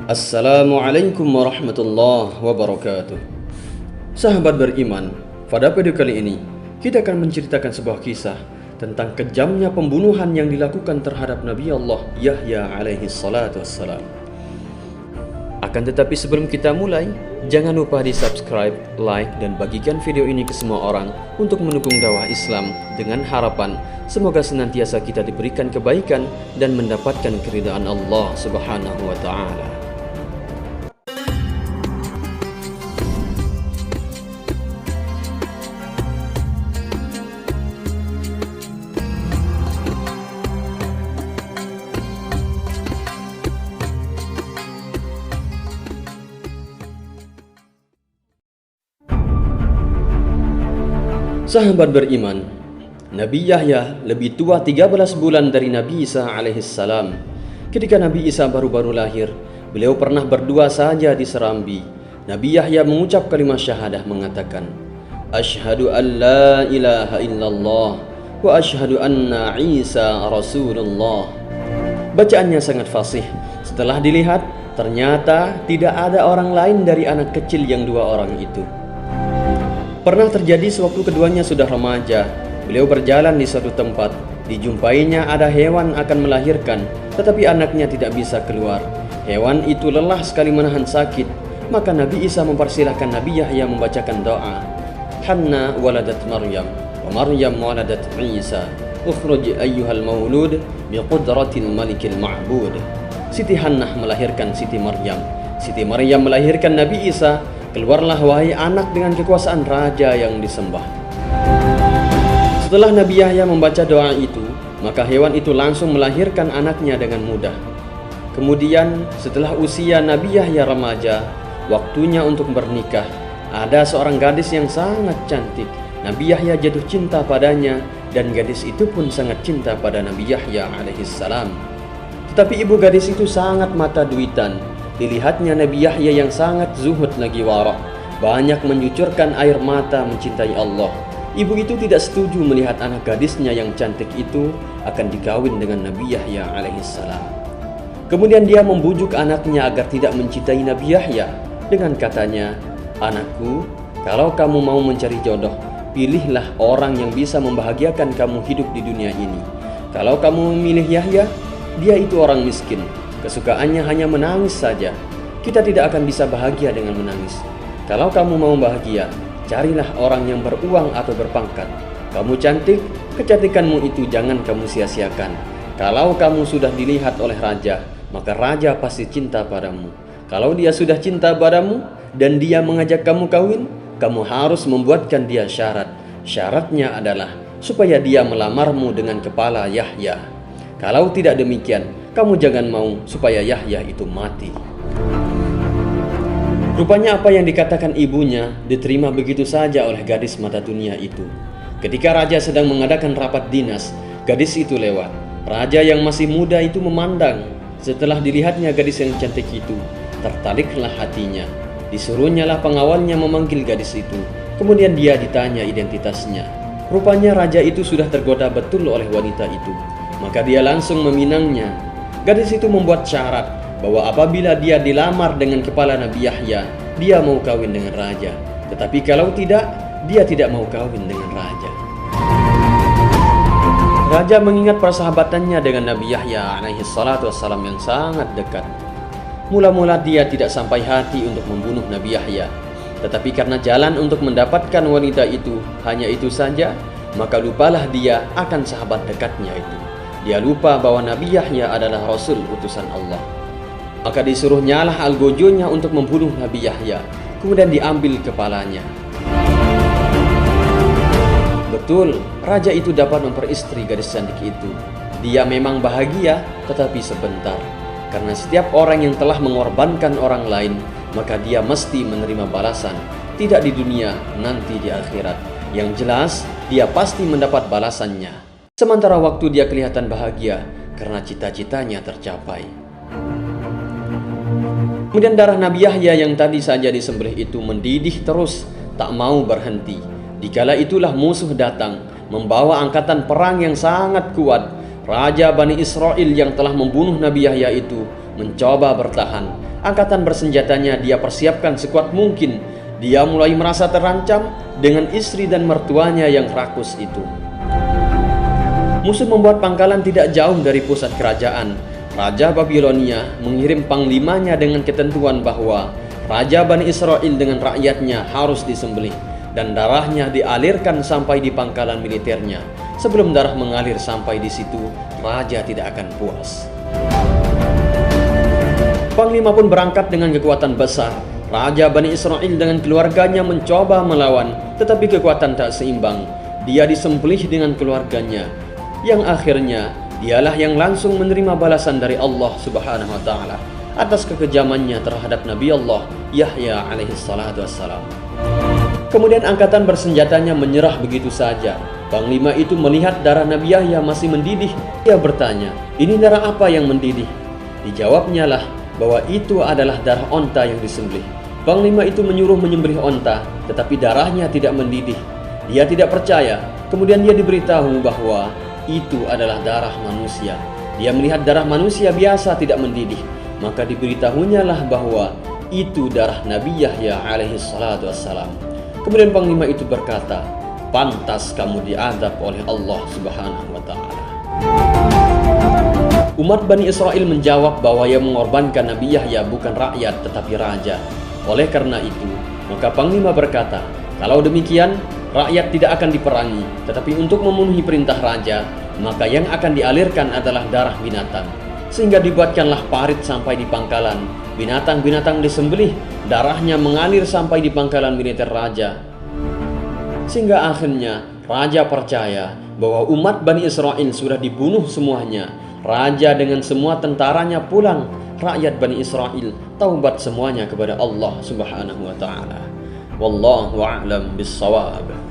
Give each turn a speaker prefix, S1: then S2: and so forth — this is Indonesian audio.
S1: Assalamualaikum warahmatullahi wabarakatuh. Sahabat beriman, pada video kali ini kita akan menceritakan sebuah kisah tentang kejamnya pembunuhan yang dilakukan terhadap Nabi Allah Yahya alaihi salatu wassalam. Akan tetapi sebelum kita mulai, jangan lupa di subscribe, like, dan bagikan video ini ke semua orang untuk mendukung dakwah Islam dengan harapan semoga senantiasa kita diberikan kebaikan dan mendapatkan keridhaan Allah Subhanahu wa ta'ala. Sahabat beriman, Nabi Yahya lebih tua 13 bulan dari Nabi Isa alaihissalam. Ketika Nabi Isa baru-baru lahir, beliau pernah berdua saja di serambi. Nabi Yahya mengucap kalimat syahadah mengatakan, Asyhadu an la ilaha illallah wa asyhadu anna Isa Rasulullah. Bacaannya sangat fasih. Setelah dilihat, ternyata tidak ada orang lain dari anak kecil yang dua orang itu. Pernah terjadi sewaktu keduanya sudah remaja. Beliau berjalan di suatu tempat. Dijumpainya ada hewan akan melahirkan, tetapi anaknya tidak bisa keluar. Hewan itu lelah sekali menahan sakit. Maka Nabi Isa mempersilahkan Nabi Yahya membacakan doa. Hanna waladat Maryam, wa Maryam waladat Isa. Ukhruj ayyuhal maulud biqudratil malikil ma'bud. Siti Hannah melahirkan Siti Maryam. Siti Maryam melahirkan Nabi Isa. Keluarlah wahai anak dengan kekuasaan raja yang disembah. Setelah Nabi Yahya membaca doa itu, maka hewan itu langsung melahirkan anaknya dengan mudah. Kemudian setelah usia Nabi Yahya remaja, waktunya untuk bernikah. Ada seorang gadis yang sangat cantik. Nabi Yahya jatuh cinta padanya, dan gadis itu pun sangat cinta pada Nabi Yahya alaihissalam. Tetapi ibu gadis itu sangat mata duitan. Dilihatnya Nabi Yahya yang sangat zuhud lagi warah, banyak mencucurkan air mata mencintai Allah. Ibu itu tidak setuju melihat anak gadisnya yang cantik itu akan dikawin dengan Nabi Yahya alaihissalam. Kemudian dia membujuk anaknya agar tidak mencintai Nabi Yahya dengan katanya, Anakku, kalau kamu mau mencari jodoh, pilihlah orang yang bisa membahagiakan kamu hidup di dunia ini. Kalau kamu memilih Yahya, dia itu orang miskin. Kesukaannya hanya menangis saja. Kita tidak akan bisa bahagia dengan menangis. Kalau kamu mau bahagia, carilah orang yang beruang atau berpangkat. Kamu cantik, kecantikanmu itu jangan kamu sia-siakan. Kalau kamu sudah dilihat oleh raja, maka raja pasti cinta padamu. Kalau dia sudah cinta padamu dan dia mengajak kamu kawin, kamu harus membuatkan dia syarat. Syaratnya adalah supaya dia melamarmu dengan kepala Yahya. Kalau tidak demikian, kamu jangan mau supaya Yahya itu mati. Rupanya apa yang dikatakan ibunya diterima begitu saja oleh gadis mata dunia itu. Ketika raja sedang mengadakan rapat dinas, gadis itu lewat. Raja yang masih muda itu memandang. Setelah dilihatnya gadis yang cantik itu, tertariklah hatinya. Disuruhnyalah pengawalnya memanggil gadis itu. Kemudian dia ditanya identitasnya. Rupanya raja itu sudah tergoda betul oleh wanita itu. Maka dia langsung meminangnya. Gadis itu membuat syarat bahwa apabila dia dilamar dengan kepala Nabi Yahya, dia mau kawin dengan raja. Tetapi kalau tidak, dia tidak mau kawin dengan raja. Raja mengingat persahabatannya dengan Nabi Yahya alaihi salatu wassalam yang sangat dekat. Mula-mula dia tidak sampai hati untuk membunuh Nabi Yahya. Tetapi karena jalan untuk mendapatkan wanita itu hanya itu saja, maka lupalah dia akan sahabat dekatnya itu. Dia lupa bahwa Nabi Yahya adalah Rasul utusan Allah. Maka disuruhnyalah algojonya untuk membunuh Nabi Yahya. Kemudian diambil kepalanya. Betul, raja itu dapat memperistri gadis cantik itu. Dia memang bahagia, tetapi sebentar. Karena setiap orang yang telah mengorbankan orang lain, maka dia mesti menerima balasan. Tidak di dunia, nanti di akhirat. Yang jelas, dia pasti mendapat balasannya. Sementara waktu dia kelihatan bahagia karena cita-citanya tercapai. Kemudian darah Nabi Yahya yang tadi saja disembelih itu mendidih terus, tak mau berhenti. Dikala itulah musuh datang, membawa angkatan perang yang sangat kuat. Raja Bani Israel yang telah membunuh Nabi Yahya itu mencoba bertahan. angkatan bersenjatanya dia persiapkan sekuat mungkin. Dia mulai merasa terancam dengan istri dan mertuanya yang rakus itu. Musuh membuat pangkalan tidak jauh dari pusat kerajaan. Raja Babilonia mengirim panglimanya dengan ketentuan bahwa Raja Bani Israel dengan rakyatnya harus disembelih dan darahnya dialirkan sampai di pangkalan militernya. Sebelum darah mengalir sampai di situ, raja tidak akan puas. Panglima pun berangkat dengan kekuatan besar. Raja Bani Israel dengan keluarganya mencoba melawan, tetapi kekuatan tak seimbang. Dia disembelih dengan keluarganya, yang akhirnya dialah yang langsung menerima balasan dari Allah Subhanahu wa taala atas kekejamannya terhadap Nabi Allah Yahya alaihi salatu wassalam. Kemudian angkatan bersenjatanya menyerah begitu saja. Panglima itu melihat darah Nabi Yahya masih mendidih. Dia bertanya, "Ini darah apa yang mendidih?" Dijawabnya lah bahwa itu adalah darah onta yang disembelih. Panglima itu menyuruh menyembelih onta, tetapi darahnya tidak mendidih. Dia tidak percaya. Kemudian dia diberitahu bahwa itu adalah darah manusia. Dia melihat darah manusia biasa tidak mendidih. Maka diberitahunya lah bahwa itu darah Nabi Yahya alaihi salatu wassalam. Kemudian panglima itu berkata, "Pantas kamu diazab oleh Allah Subhanahu wa taala." Umat Bani Israel menjawab bahwa yang mengorbankan Nabi Yahya bukan rakyat tetapi raja. Oleh karena itu, maka panglima berkata, "Kalau demikian, rakyat tidak akan diperangi, tetapi untuk memenuhi perintah raja, maka yang akan dialirkan adalah darah binatang." Sehingga dibuatkanlah parit sampai di pangkalan. Binatang-binatang disembelih, darahnya mengalir sampai di pangkalan militer raja. Sehingga akhirnya raja percaya bahwa umat Bani Israel sudah dibunuh semuanya. Raja dengan semua tentaranya pulang. Rakyat Bani Israel taubat semuanya kepada Allah Subhanahu wa taala. Wallahu a'lam bissawab.